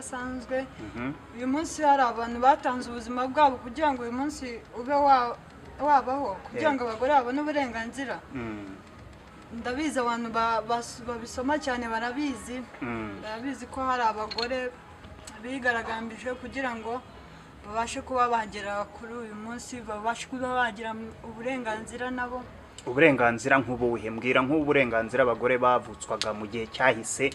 udasanzwe. Uyu munsi hari abantu batanze ubuzima bwabo kugira ngo uyu munsi ube wabaho kugira ngo abagore babone uburenganzira. Ndabizi abantu babisoma cyane barabizi ko hari abagore bigaragambije kugira ngo babashe kuba bagera kuri uyu munsi, babashe kuba bagira uburenganzira nabo. Uburenganzira nk'ubuhe? Mbwira nk'uburenganzira abagore bavutswaga mu gihe cyahise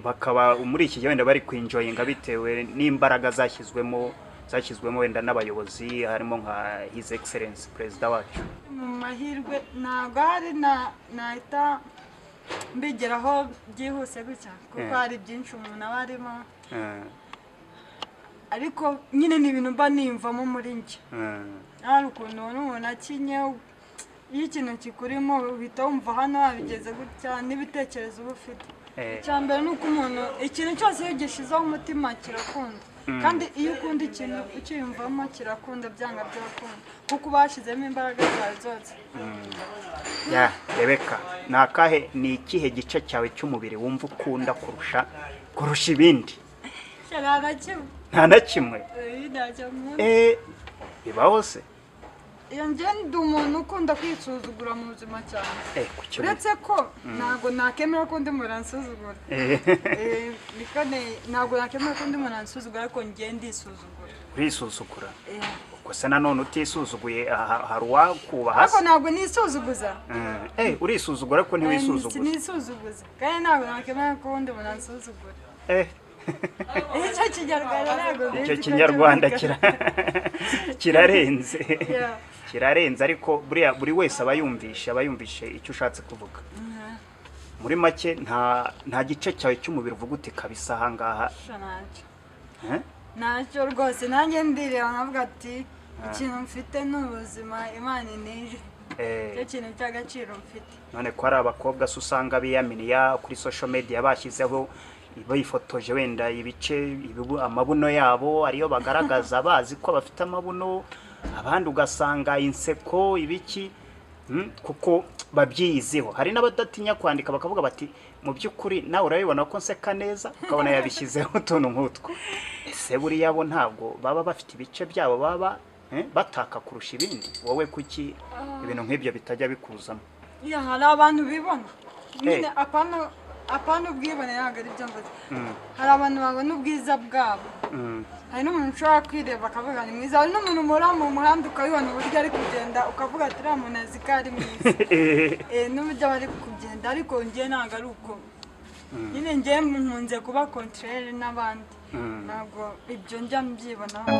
bakaba muri iki gihe wenda bari kwinjoyinga bitewe n'imbaraga zashyizwemo wenda n'abayobozi harimo nka His Excellency Perezida wacu. Mu mahirwe ntabwo hari nahita mbigeraho byihuse gutya kuko hari byinshi umuntu aba arimo, ariko nyine ni ibintu mba nimvamo muri njye. Hari ukuntu umuntu akinye, iyo ikintu kikurimo uhita wumva hano wabigeze gutya n'ibitekerezo uba ufite. Icya mbere ni uko umuntu ikintu cyose iyo gishizeho umutima kirakunda, kandi iyo ukunda ikintu ukiyumvamo kirakunda byanga byakunda kuko bashyizemo imbaraga zawe zose. Rebeka, ni ikihe gice cyawe cy'umubiri wumva ukunda kurusha ibindi? Nta na kimwe. Bibaho se? Iyo ndi umuntu ukunda kwisuzugura mu buzima cyane, uretse ko ntabwo nakemera ko undi muntu ansuzugura. Ntabwo nakemera ko undi muntu ansuzugura, ariko njye ndisuzugura. Urisuzugura? Ubwo se nanone utisuzuguye hari uwakubaha? Ariko ntabwo nisuzuguza. Urisuzugura ariko ntiwisuzuguza? Sinisuzuguza, kandi ntabwo nakemera ko undi muntu ansuzugura. Icyo kinyarwanda kirarenze. Kirarenze, ariko buri wese aba yumvishe icyo ushatse kuvuga. Muri make nta gice cyawe cy'umubiri uvuga uti kabisa aha ngaha? Ntacyo rwose, nanjye ndireba nkavuga ati ikintu mfite ni ubuzima Imana intije, icyo kintu cy'agaciro mfite. None ko hari abakobwa se usanga biyaminiya kuri social media bashyizeho bifotoje wenda amabuno yabo ariyo bagaragaza bazi ko bafite amabuno, abandi ugasanga inseko ibiki kuko babyiyiziho. Hari n'abadatinya kwandika bakavuga bati mu by'ukuri nawe urabibona ko nseka neza, ukabona yabishyizeho utuntu nk'utwo. Ese buriya bo ntabwo baba bafite ibice byabo baba bataka kurusha ibindi? Wowe kuki ibintu nk'ibyo bitajya bikuzamo? Hari abantu bibona nyine apana ubwibone, ntabwo ari byo mvuze. Hari abantu babona ubwiza bwabo, hari n'umuntu ushobora kwireba akavuga ni mwiza, hari n'umuntu umura mu muhanda ukabibona uburyo ari kugenda ukavuga ati uriya muntu azi ko ari mwiza n'uburyo aba ari kugenda, ariko njye ntabwo ari uko. Nyine njye nkunze kuba kontrere n'abandi, ntabwo ibyo njya mbyibonaho.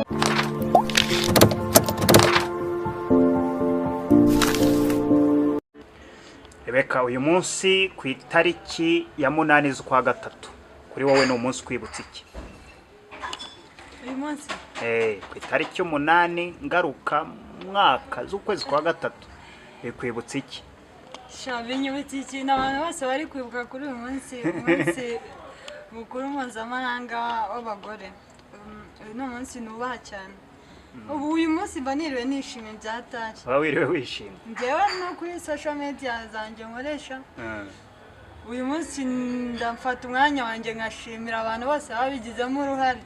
Rebeka, uyu munsi ku itariki ya 8 z'ukwa gatatu, kuri wowe ni umunsi kwibutsa iki? Uyu munsi ku itariki 8 ngaruka mwaka z'ukwezi kwa gatatu, kwibutsa iki? Binyibutsa ikintu abantu bose bari kwibuka kuri uyu munsi, umunsi mukuru mpuzamahanga w'abagore. Uyu ni umunsi nubaha cyane. Uyu munsi mba niriwe nishimye byatari. Waba wiriwe wishimye? Njyewe no kuri social media zanjye nkoresha, uyu munsi ndamfata umwanya wanjye nkashimira abantu bose babigizemo uruhare.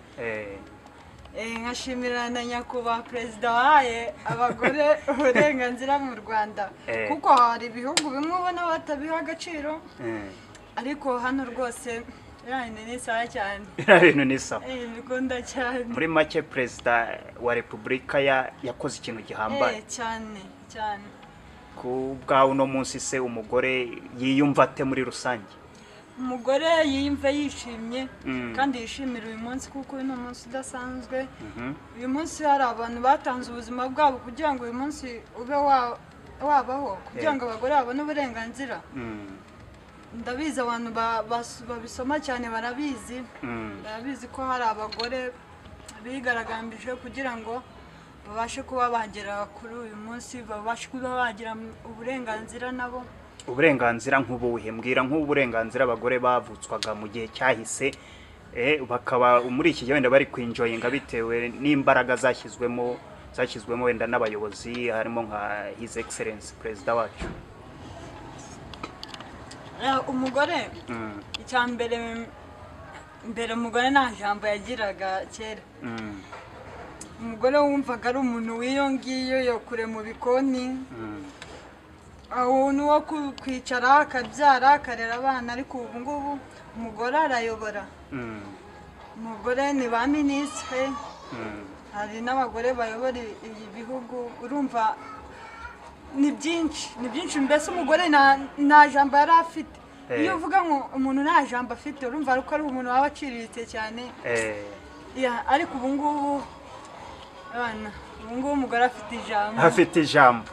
Nkashimira na nyakubahwa Perezida wahaye abagore uburenganzira mu Rwanda, kuko hari ibihugu bimwe ubona batabiha agaciro, ariko hano rwose ni sawa cyane. Ibintu ni sawa. Bikunda cyane. Muri make Perezida wa Repubulika yakoze ikintu gihambaye cyane cyane. Ku bwawe uno munsi se umugore yiyumva ate muri rusange? Umugore yiyumva yishimye kandi yishimira uyu munsi kuko uyu ni umunsi udasanzwe. Uyu munsi hari abantu batanze ubuzima bwabo kugira ngo uyu munsi ube wabaho kugira ngo abagore babone uburenganzira. Ndabizi abantu babisoma cyane barabizi ko hari abagore bigaragambije kugira ngo babashe kuba bagera kuri uyu munsi, babashe kuba bagira uburenganzira nabo. Uburenganzira nk'ubuhe? Mbwira nk'uburenganzira abagore bavutswaga mu gihe cyahise bakaba muri iki gihe wenda bari kwinjoyinga bitewe n'imbaraga zashyizwemo wenda n'abayobozi harimo nka His Excellency Perezida wacu. Umugore icya mbere mbere umugore nta jambo yagiraga kera. Umugore wumvaga ari umuntu w'iyo ngiyo yo kure mu bikoni, aho n'uwo kwicara akabyara akarera abana, ariko ubu ngubu umugore arayobora. Umugore ni ba minisitiri, hari n'abagore bayobora ibihugu, urumva ni byinshi mbese umugore nta jambo yari afite. Iyo uvuga ngo umuntu nta jambo afite urumva ko ari umuntu waba aciriritse cyane. Ariko ubu ngubu umugore afite ijambo.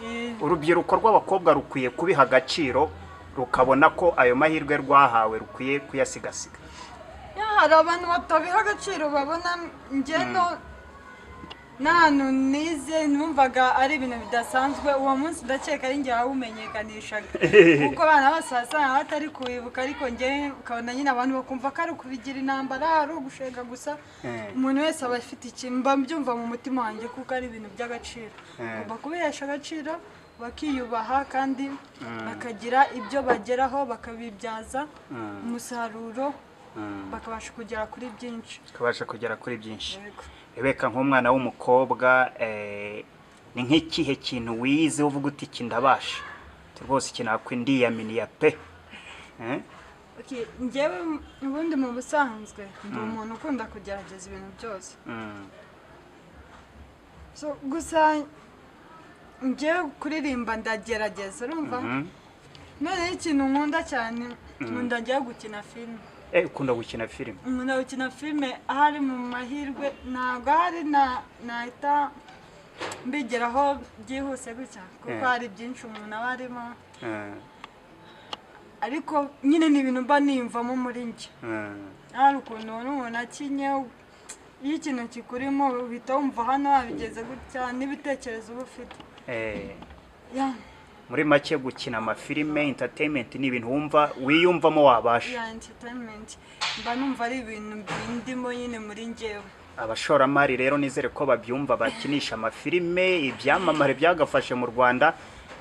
Urubyiruko rw'abakobwa rukwiye kubiha agaciro, rukabona ko ayo mahirwe rwahawe rukwiye kuyasigasira. Hari abantu batabiha agaciro, babona ngendo n'ahantu nize numvaga ari ibintu bidasanzwe. Uwo munsi ndakeka ari njye wawumenyekanishaga, kuko abana bose basanga batari kuwibuka, ariko njye ukabona nyine abantu bakumva ko ari ukubigira intambara, ari ugushega gusa. Umuntu wese aba afite ikintu, mba mbyumva mu mutima wanjye kuko ari ibintu by'agaciro. Ugomba kubihesha agaciro, bakiyubaha kandi bakagira ibyo bageraho, bakabibyaza umusaruro, bakabasha kugera kuri byinshi. Rebeka, nk'umwana w'umukobwa, ni nk'ikihe kintu wize uvuga uti iki ndabasha rwose, iki nakwindiyaminiya pe? Njyewe ubundi mu busanzwe ndi umuntu ukunda kugerageza ibintu byose. Gusa njyewe kuririmba ndagerageza, urumva. Noneho ikintu nkunda cyane, nkunda njyewe gukina filime. Ukunda gukina filime? Nkunda gukina filime, ahari mu mahirwe ntabwo ahari nahita mbigeraho byihuse gutya, kuko hari byinshi umuntu aba arimo. Ariko nyine ni ibintu mba niyumvamo muri njye. Hari ukuntu umuntu akinye, iyo ikintu kikurimo uhita wumva hano wabigeze gutya, n'ibitekerezo uba ufite. Muri make gukina amafilime, entertainment ni ibintu wumva wiyumvamo wabasha. Entertainment mba numva ari ibintu bindimo nyine muri njyewe. Abashoramari rero nizere ko babyumva, bakinisha amafilime, ibyamamare byagafashe mu Rwanda.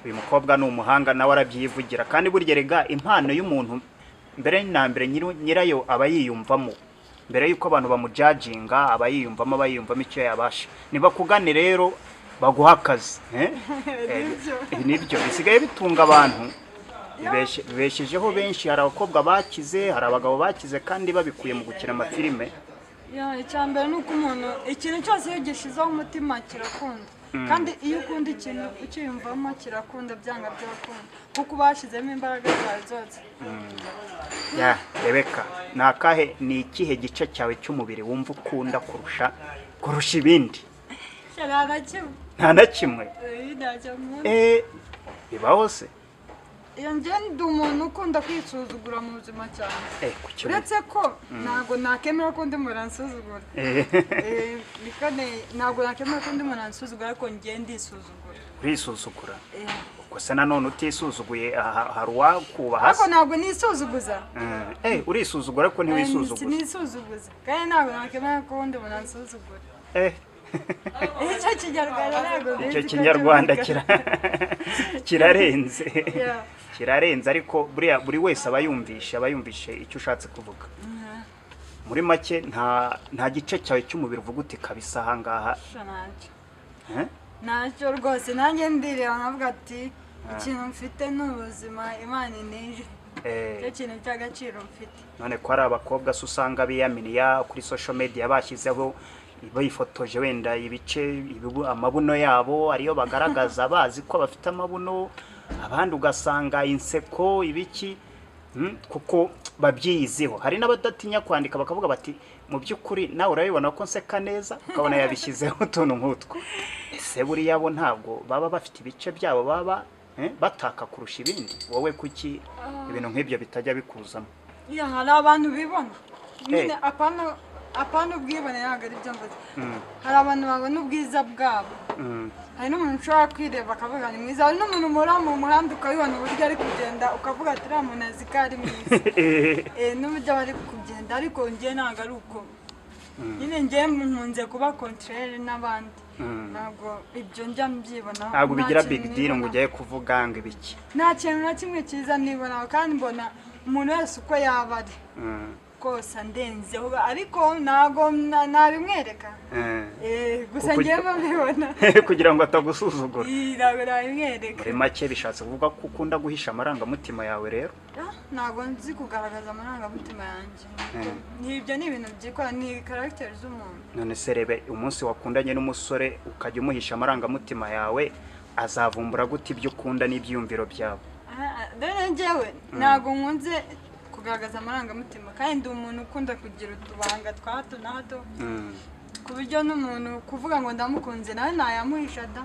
Uyu mukobwa ni umuhanga, nawe arabyivugira. Kandi burya rega impano y'umuntu mbere na mbere nyirayo aba yiyumvamo, mbere yuko abantu bamujajinga aba yiyumvamo icyo yabasha. Niba kugane rero baguha akazi, nibyo bisigaye bitunga abantu, bibeshejeho benshi. Hari abakobwa bakize, hari abagabo bakize, kandi babikuye mu gukina amafilime. Icyambere ni uko umuntu ikintu cyose iyo gishizeho umutima kirakunda, kandi iyo ukunda ikintu ukiyumvamo kirakunda byanga byakunda, kuko bashyizemo imbaraga zawe zose. Rebeka, ni ikihe gice cyawe cy'umubiri wumva ukunda kurusha ibindi? Nta na kimwe? Bibaho se? Iyo ndi umuntu ukunda kwisuzugura mu buzima cyane, uretse ko ntabwo nakemera ko undi muntu ansuzugura. Ntabwo nakemera ko undi muntu ansuzugura, ariko njye ndisuzugura. Urisuzugura? Gusa nanone utisuzuguye hari uwakubaha. Ariko ntabwo nisuzuguza. Urisuzugura ariko ntiwisuzuguza? Nisuzuguza, kandi ntabwo nakemera ko undi muntu ansuzugura. Icyo Kinyarwanda kirarenze, ariko buri wese aba yumvishe icyo ushatse kuvuga. Muri make nta gice cyawe cy'umubiri uvuga uti kabisa ahangaha? Ntacyo rwose, nanjye ndireba nkavuga ati ikintu mfite ni ubuzima Imana inije, icyo kintu cy'agaciro mfite. None ko hari abakobwa se usanga biyaminiya kuri social media bashyizeho bayifotoje wenda ibice amabuno yabo ariyo bagaragaza, bazi ko bafite amabuno, abandi ugasanga inseko ibiki, kuko babyiyiziho. Hari n'abadatinya kwandika bakavuga bati mu by'ukuri nawe urabibona ko nseka neza, ukabona yabishyizeho utuntu nk'utwo. Ese buriya bo ntabwo baba bafite ibice byabo baba bataka kurusha ibindi? Wowe kuki ibintu nk'ibyo bitajya bikuzamo? Hari abantu bibona nyine, apana ubwibone ntabwo ari byo mvuze. Hari abantu babona ubwiza bwabo, hari n'umuntu ushobora kwireba akavuga ni mwiza, hari n'umuntu umura mu muhanda ukabibona uburyo ari kugenda ukavuga ati uriya muntu azi ko ari mwiza, n'uburyo aba ari kugenda. Ariko njye ntabwo ari uko, nyine njye nkunze kuba contraire n'abandi, ntabwo ibyo njya mbyibonaho. Ntabwo bigira big deal ngo ujye kuvuga ngo ibiki? Nta kintu na kimwe cyiza nibonaho, kandi mbona umuntu wese uko yaba ari kose andenzeho ariko ntago nabimwereka gusa ngiye mbibona kugira ngo atagusuzugura ntago nabimwereka muri make bishatse kuvuga ko ukunda guhisha amarangamutima yawe rero ntago nzi kugaragaza amarangamutima yanjye n'ibyo ni ibintu byikora ni character z'umuntu none se rebe umunsi wakundanye n'umusore ukajya umuhisha amarangamutima yawe azavumbura gute ibyo ukunda n'ibyiyumviro byawe dore njyewe ntago nkunze kugaragaza amarangamutima kandi umuntu ukunda kugira utubanga twa hato na hato ku buryo n'umuntu kuvuga ngo ndamukunze nawe nayamuhisha da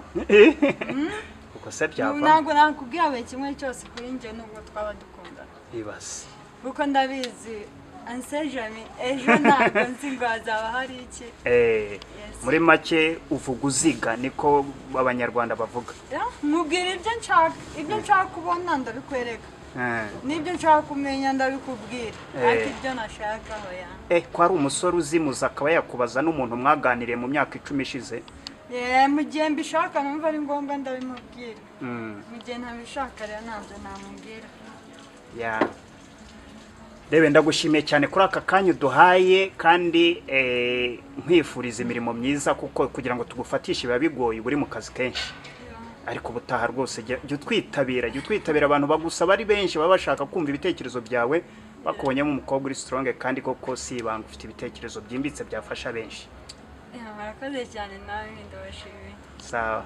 uko se byava ntabwo nakubwira buri kimwe cyose kuri njye nubwo twaba dukundana ibase kuko ndabizi ansejami ejo ntabwo nzi ngo hazaba hari iki muri make uvuga uziga niko abanyarwanda bavuga mubwira ibyo nshaka kubona ndabikwereka n'ibyo nshaka kumenya ndabikubwira ariko ibyo nashaka hoya ko ari umusore uzimuza akaba yakubaza n'umuntu mwaganiriye mu myaka 10 ishize mu gihe mbishaka numva ari ngombwa ndabimubwira mu gihe ntabishaka rero ntabyo namubwira rebe ndagushimiye cyane kuri aka kanya uduhaye kandi nkwifuriza imirimo myiza kuko kugira ngo tugufatishe biba bigoye uri mu kazi kenshi ariko ubutaha rwose jya utwitabira abantu bagusaba ari benshi baba bashaka kumva ibitekerezo byawe bakubonyemo umukobwa uri strong kandi koko si ibanga ufite ibitekerezo byimbitse byafasha benshi murakoze cyane nawe ndabashimiye sawa